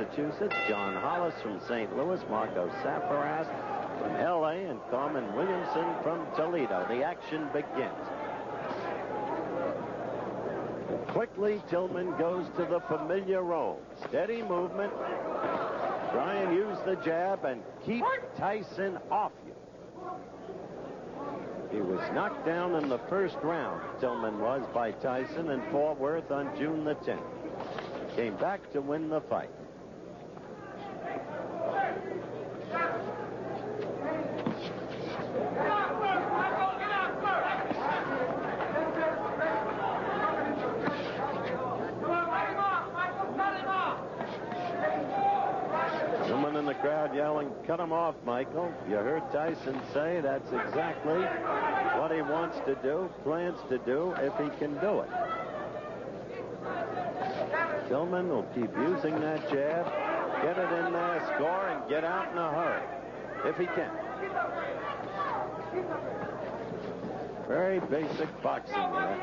Massachusetts, John Hollis from St. Louis, Marco Safaras from L.A., and Carmen Williamson from Toledo. The action begins. Quickly, Tillman goes to the familiar role. Steady movement. Try and use the jab and keep Tyson off you. He was knocked down in the first round, Tillman was, by Tyson in Fort Worth on June the 10th. Came back to win the fight. Someone in the crowd yelling, "Cut him off, Michael." You heard Tyson say that's exactly what he wants to do, plans to do, if he can do it. Tillman will keep using that jab, get it in there, score, and get out in a hurry, if he can. Very basic boxing there.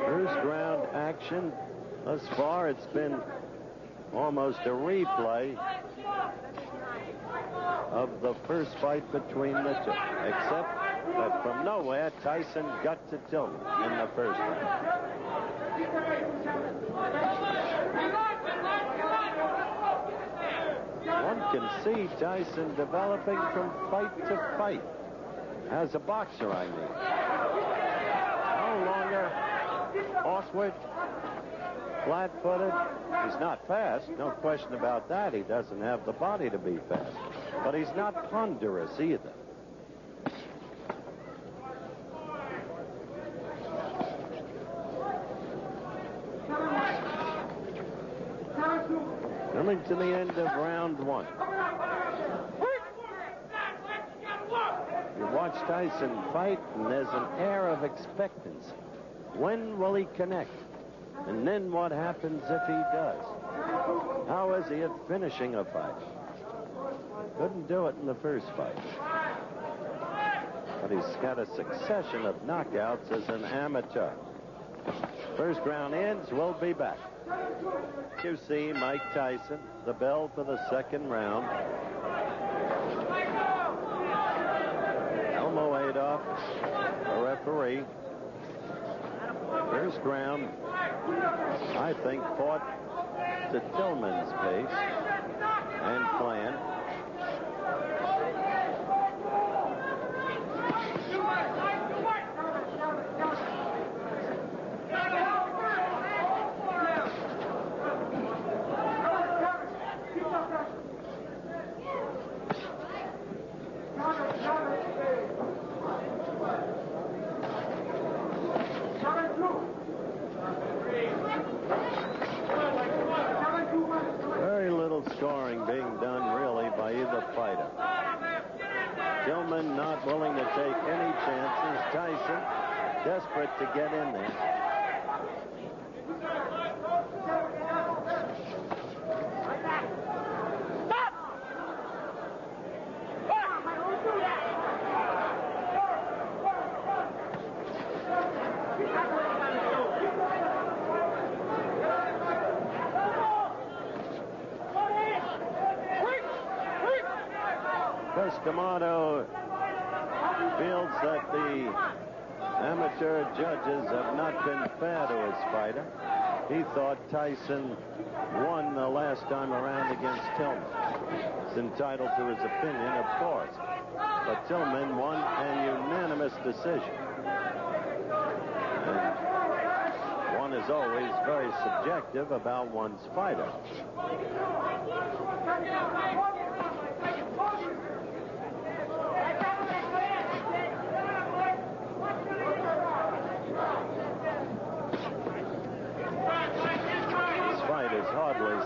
First round action. Thus far, it's been almost a replay of the first fight between the two, except that from nowhere, Tyson got to Tillman in the first round. One can see Tyson developing from fight to fight. As a boxer, I mean. No longer awkward, flat-footed. He's not fast, no question about that. He doesn't have the body to be fast. But he's not ponderous either. Coming to the end of round one. You watch Tyson fight, and there's an air of expectancy. When will he connect? And then what happens if he does? How is he at finishing a fight? Couldn't do it in the first fight. But he's got a succession of knockouts as an amateur. First round ends. We'll be back. You see Mike Tyson, the bell for the second round. Elmo Adolph, the referee. First round, I think, fought to Tillman's pace and plan. Very little scoring being done, really, by either fighter. Tillman not willing to take any chances. Tyson desperate to get in there. D'Amato feels that the amateur judges have not been fair to his fighter. He thought Tyson won the last time around against Tillman. He's entitled to his opinion, of course. But Tillman won a unanimous decision. And one is always very subjective about one's fighter.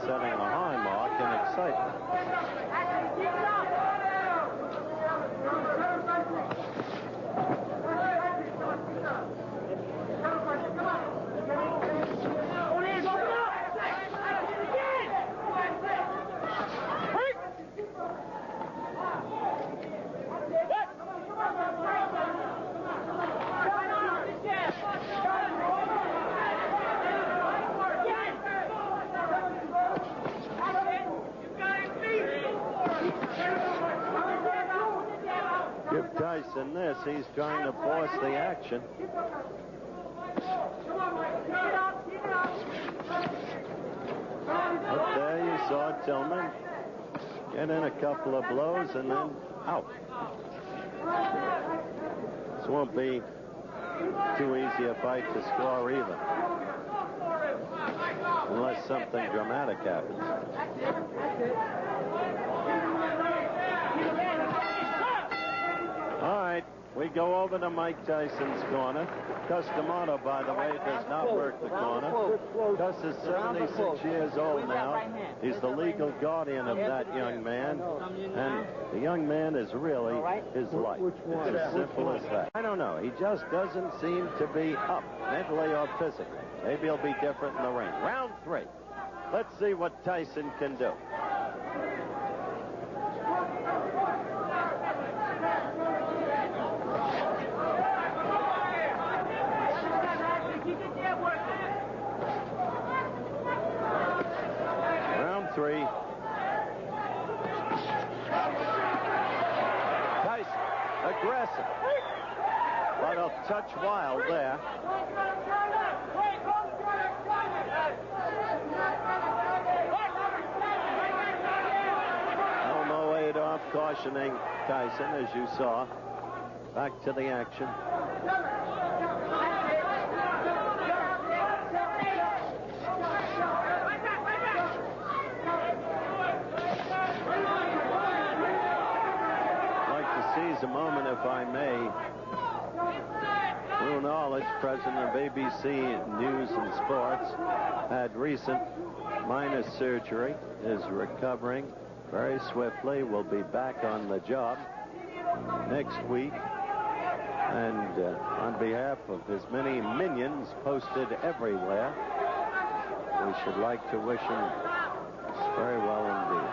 setting a high mark in excitement. Give Tyson this. He's trying to force the action. Up there you saw Tillman get in a couple of blows and then out. This won't be too easy a fight to score either, unless something dramatic happens. All right, we go over to Mike Tyson's corner. Customato, by the way, does not work the corner. Cus is 76 years old now. He's the legal guardian of that young man. And the young man is really his life. It's as simple as that. I don't know. He just doesn't seem to be up, mentally or physically. Maybe he'll be different in the ring. Round 3. Let's see what Tyson can do. Round 3. Tyson, aggressive. But a touch wild there. Elmo laid off, cautioning Tyson, as you saw. Back to the action. Seize a moment, if I may. Lou Knowledge, president of ABC News and Sports, had recent minor surgery, is recovering very swiftly, will be back on the job next week. And on behalf of his many minions posted everywhere, we should like to wish him very well indeed.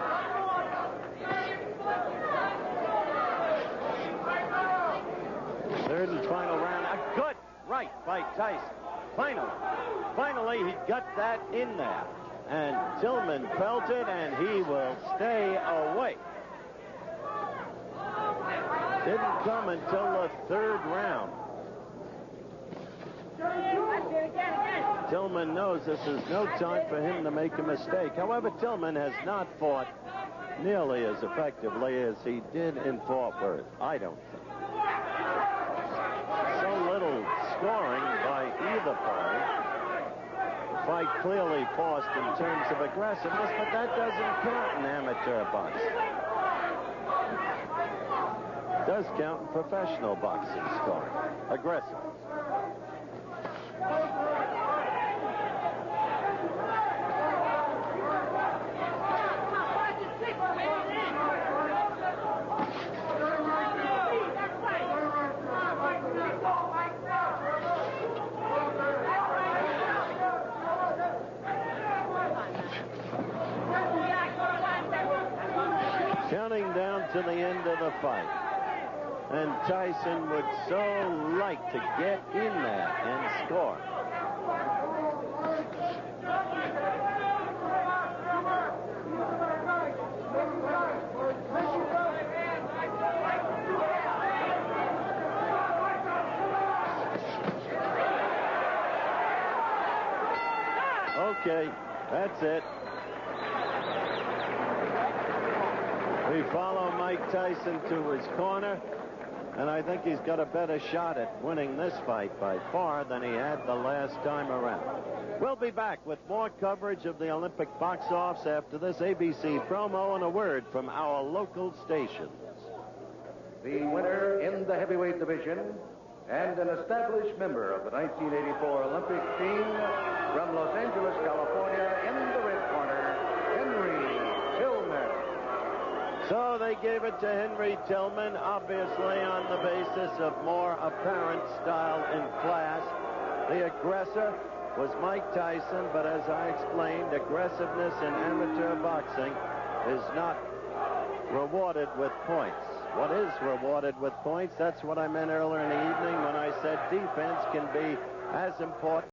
Third and final round. A good right by Tyson. Finally, he got that in there. And Tillman felt it, and he will stay away. Didn't come until the third round. Tillman knows this is no time for him to make a mistake. However, Tillman has not fought nearly as effectively as he did in Fort Worth, I don't think. So little scoring by either party. The fight clearly forced in terms of aggressiveness, but that doesn't count in amateur boxing. It does count in professional boxing scoring. Aggressive. Counting down to the end of the fight. And Tyson would so like to get in there and score. Okay, that's it. We follow Mike Tyson to his corner, and I think he's got a better shot at winning this fight by far than he had the last time around. We'll be back with more coverage of the Olympic box-offs after this ABC promo and a word from our local stations. The winner in the heavyweight division and an established member of the 1984 Olympic team from Los Angeles, California, in the red corner, So they gave it to Henry Tillman, obviously on the basis of more apparent style and class. The aggressor was Mike Tyson, but as I explained, aggressiveness in amateur boxing is not rewarded with points. What is rewarded with points? That's what I meant earlier in the evening when I said defense can be as important